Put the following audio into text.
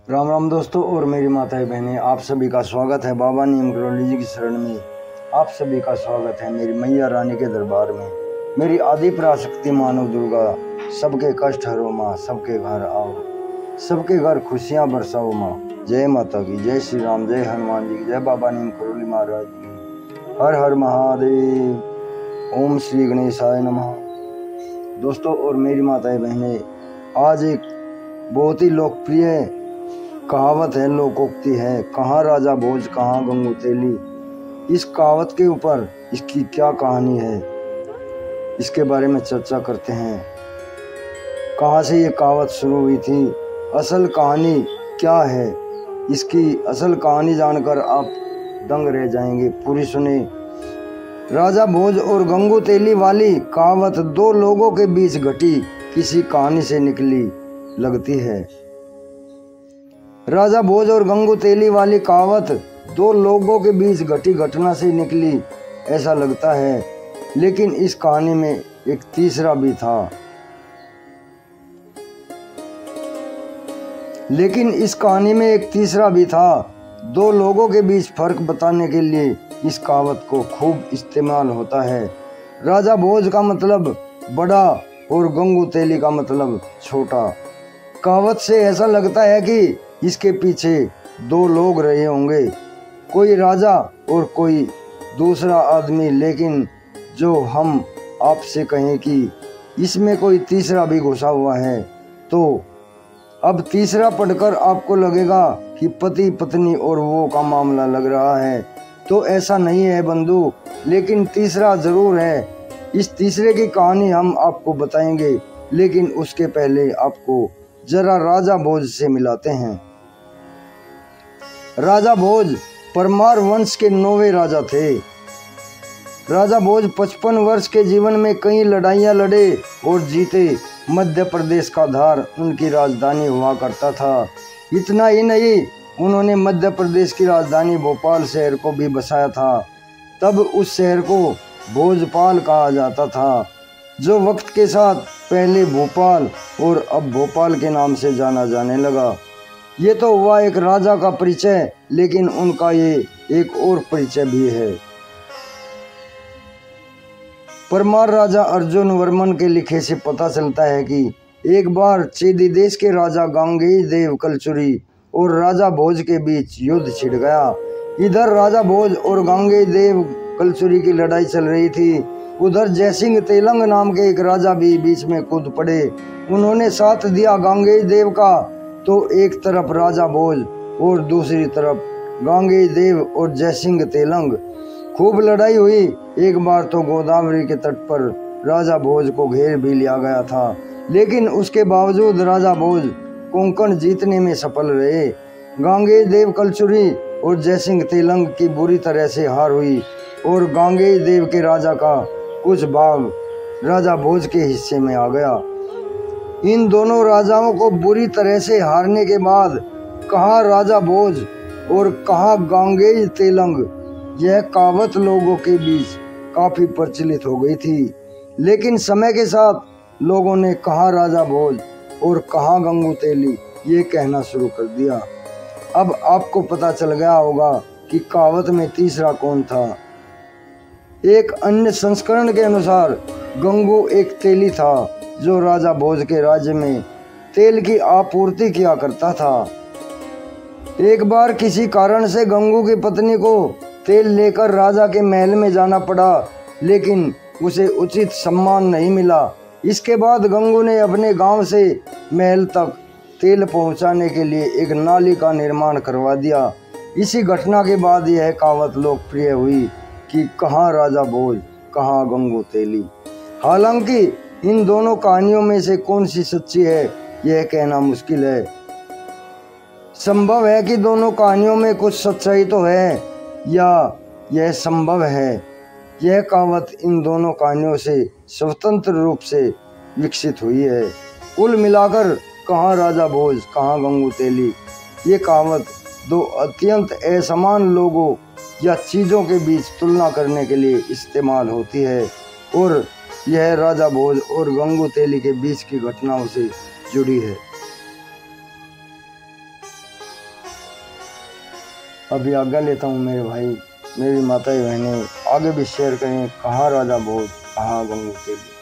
राम राम दोस्तों और मेरी माताएं बहनें, आप सभी का स्वागत है बाबा नीम करोली जी की शरण में। आप सभी का स्वागत है मेरी मैया रानी के दरबार में। मेरी आदि पराशक्ति मानव दुर्गा, सबके कष्ट हरो माँ, सबके घर आओ, सबके घर खुशियाँ बरसाओ माँ। जय माता की, जय श्री राम, जय हनुमान जी की, जय बाबा नीम करोली महाराज की। हर हर महादेव, ओम श्री गणेशाय नमः। दोस्तों और मेरी माताएं बहनें, आज एक बहुत ही लोकप्रिय कहावत है, लोकोक्ति है, कहाँ राजा भोज कहाँ गंगू तेली। इस कहावत के ऊपर इसकी क्या कहानी है, इसके बारे में चर्चा करते हैं। कहाँ से ये कहावत शुरू हुई थी, असल कहानी क्या है, इसकी असल कहानी जानकर आप दंग रह जाएंगे। पूरी सुने। राजा भोज और गंगू तेली वाली कहावत दो लोगों के बीच घटी किसी कहानी से निकली लगती है। राजा भोज और गंगू तेली वाली कहावत दो लोगों के बीच घटी घटना से निकली ऐसा लगता है, लेकिन इस कहानी में एक तीसरा भी था। दो लोगों के बीच फर्क बताने के लिए इस कहावत को खूब इस्तेमाल होता है। राजा भोज का मतलब बड़ा और गंगू तेली का मतलब छोटा। कहावत से ऐसा लगता है कि इसके पीछे दो लोग रहे होंगे, कोई राजा और कोई दूसरा आदमी, लेकिन जो हम आपसे कहें कि इसमें कोई तीसरा भी घुसा हुआ है, तो अब तीसरा पढ़कर आपको लगेगा कि पति पत्नी और वो का मामला लग रहा है, तो ऐसा नहीं है बंधु, लेकिन तीसरा जरूर है। इस तीसरे की कहानी हम आपको बताएंगे, लेकिन उसके पहले आपको जरा राजा भोज से मिलाते हैं। राजा भोज परमार वंश के 9वें राजा थे। राजा भोज 55 वर्ष के जीवन में कई लड़ाइयाँ लड़े और जीते। मध्य प्रदेश का धार उनकी राजधानी हुआ करता था। इतना ही नहीं, उन्होंने मध्य प्रदेश की राजधानी भोपाल शहर को भी बसाया था। तब उस शहर को भोजपाल कहा जाता था, जो वक्त के साथ पहले भोपाल और अब भोपाल के नाम से जाना जाने लगा। ये तो हुआ एक राजा का परिचय, लेकिन उनका ये एक और परिचय भी है। परमार राजा अर्जुन वर्मन के लिखे से पता चलता है कि एक बार चेदी देश के राजा गांगेय देव कलचुरी और राजा भोज के बीच युद्ध छिड़ गया। इधर राजा भोज और गांगेय देव कलचुरी की लड़ाई चल रही थी, उधर जयसिंह तेलंग नाम के एक राजा भी बीच में कूद पड़े। उन्होंने साथ दिया गांगेय देव का, तो एक तरफ राजा भोज और दूसरी तरफ गांगेय देव और जयसिंह तेलंग। खूब लड़ाई हुई। एक बार तो गोदावरी के तट पर राजा भोज को घेर भी लिया गया था, लेकिन उसके बावजूद राजा भोज कोंकण जीतने में सफल रहे। गांगेय देव कलचुरी और जयसिंह तेलंग की बुरी तरह से हार हुई और गांगेय देव के राजा का कुछ भाग राजा भोज के हिस्से में आ गया। इन दोनों राजाओं को बुरी तरह से हारने के बाद कहाँ राजा भोज और कहाँ गांगेय तेलंग, यह कहावत लोगों के बीच काफी प्रचलित हो गई थी। लेकिन समय के साथ लोगों ने कहाँ राजा भोज और कहाँ गंगू तेली ये कहना शुरू कर दिया। अब आपको पता चल गया होगा कि कहावत में तीसरा कौन था। एक अन्य संस्करण के अनुसार गंगू एक तेली था, जो राजा भोज के राज्य में तेल की आपूर्ति किया करता था। एक बार किसी कारण से गंगू की पत्नी को तेल लेकर राजा के महल में जाना पड़ा, लेकिन उसे उचित सम्मान नहीं मिला। इसके बाद गंगू ने अपने गांव से महल तक तेल पहुंचाने के लिए एक नाली का निर्माण करवा दिया। इसी घटना के बाद यह कहावत लोकप्रिय हुई कि कहाँ राजा भोज कहाँ गंगू तेली। हालांकि इन दोनों कहानियों में से कौन सी सच्ची है, यह कहना मुश्किल है। संभव है कि दोनों कहानियों में कुछ सच्चाई तो है, या यह संभव है यह कहावत इन दोनों कहानियों से स्वतंत्र रूप से विकसित हुई है। कुल मिलाकर कहाँ राजा भोज कहाँ गंगू तेली, ये कहावत दो अत्यंत असमान लोगों या चीज़ों के बीच तुलना करने के लिए इस्तेमाल होती है, और यह राजा भोज और गंगू तेली के बीच की घटनाओं से जुड़ी है। अभी आज्ञा लेता हूँ मेरे भाई, मेरी माताएं बहनें आगे भी शेयर करें, कहाँ राजा भोज, कहाँ गंगू तेली।